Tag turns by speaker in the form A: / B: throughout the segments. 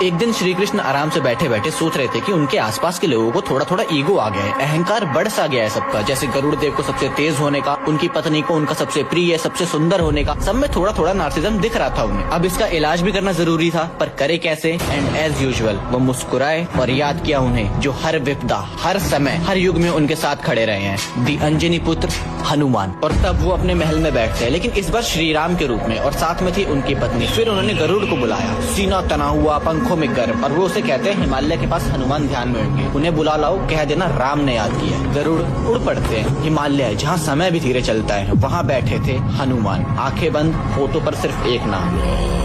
A: एक दिन श्री कृष्ण आराम से बैठे बैठे सोच रहे थे कि उनके आसपास के लोगों को थोड़ा थोड़ा ईगो आ गया है, अहंकार बढ़ सा गया है सबका। जैसे गरुड़ देव को सबसे तेज होने का, उनकी पत्नी को उनका सबसे प्रिय, सबसे सुंदर होने का, सब में थोड़ा थोड़ा नार्सिज्म दिख रहा था उन्हें। अब इसका इलाज भी करना जरूरी था, पर करे कैसे? एंड एज यूजुअल वो मुस्कुराए और याद किया उन्हें जो हर विपदा, हर समय, हर युग में उनके साथ खड़े रहे हैं, दी अंजनी पुत्र हनुमान। और तब वो अपने महल में बैठते हैं, लेकिन इस बार श्री राम के रूप में, और साथ में थी उनकी पत्नी। फिर उन्होंने गरुड़ को बुलाया, सीना तना हुआ, पंखों में गर्व, और वो उसे कहते हैं हिमालय के पास हनुमान ध्यान में होंगे, उन्हें बुला लाओ, कह देना राम ने याद किया। गरुड़ उड़ पड़ते हैं। हिमालय जहाँ समय भी धीरे चलता है, वहाँ बैठे थे हनुमान, आंखें बंद, होठों पर सिर्फ एक नाम।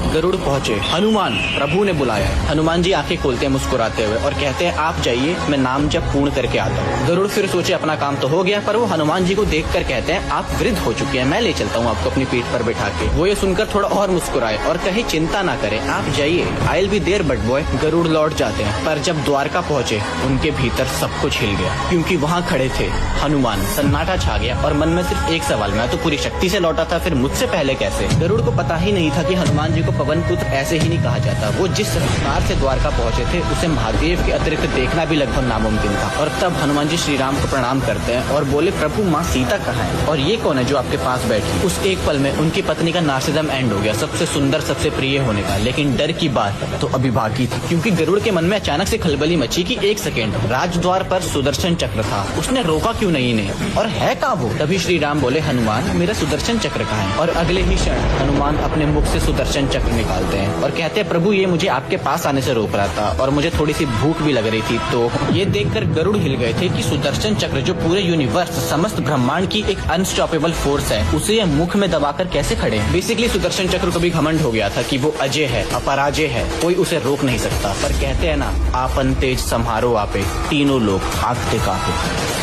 A: गरुड़ पहुँचे, हनुमान प्रभु ने बुलाया। हनुमान जी आंखें खोलते हैं मुस्कुराते हुए और कहते हैं आप जाइए, मैं नाम जब पूर्ण करके आता हूँ। गरुड़ फिर सोचे अपना काम तो हो गया, पर वो हनुमान जी को देखकर कहते हैं आप वृद्ध हो चुके हैं, मैं ले चलता हूँ आपको अपनी पीठ पर बैठा के। वो ये सुनकर थोड़ा और मुस्कुराए और कहे चिंता ना करें, आप जाइए, I will be there but boy. Garud लौट जाते हैं, पर जब द्वारका पहुँचे उनके भीतर सब कुछ हिल गया, क्योंकि वहाँ खड़े थे हनुमान। सन्नाटा छा गया और मन में सिर्फ एक सवाल, मैं तो पूरी शक्ति से लौटा था, फिर मुझसे पहले कैसे? गरुड़ को पता ही नहीं था कि हनुमान जी को पवन पुत्र ऐसे ही नहीं कहा जाता। वो जिस रफ्तार से द्वारका पहुंचे थे, उसे महादेव के अतिरिक्त देखना भी लगभग नामुमकिन था। और तब हनुमान जी श्री राम को प्रणाम करते हैं और बोले प्रभु माँ सीता कहाँ है, और ये कौन है जो आपके पास बैठी? उस एक पल में उनकी पत्नी का नार्सिज्म एंड हो गया, सबसे सुंदर, सबसे प्रिय होने का। लेकिन डर की बात तो अभी बाकी थी, क्योंकि गरुड़ के मन में अचानक से खलबली मची कि एक सेकेंड, राजद्वार पर सुदर्शन चक्र था, उसने रोका क्यों नहीं इन्हें, और है कहाँ वो? तभी श्री राम बोले हनुमान मेरा सुदर्शन चक्र कहाँ है? और अगले ही क्षण हनुमान अपने मुख से सुदर्शन चक्र निकालते हैं और कहते हैं प्रभु ये मुझे आपके पास आने से रोक रहा था, और मुझे थोड़ी सी भूख भी लग रही थी। तो ये देखकर गरुड़ हिल गए थे कि सुदर्शन चक्र जो पूरे यूनिवर्स, समस्त ब्रह्मांड की एक अनस्टॉपेबल फोर्स है, उसे ये मुख में दबाकर कैसे खड़े हैं? बेसिकली सुदर्शन चक्र को भी घमंड हो गया था कि वो अजय है, अपराजय है, कोई उसे रोक नहीं सकता। पर कहते हैं ना, आपन तेज संहारो आपे, तीनों लोग आंखते कांपे।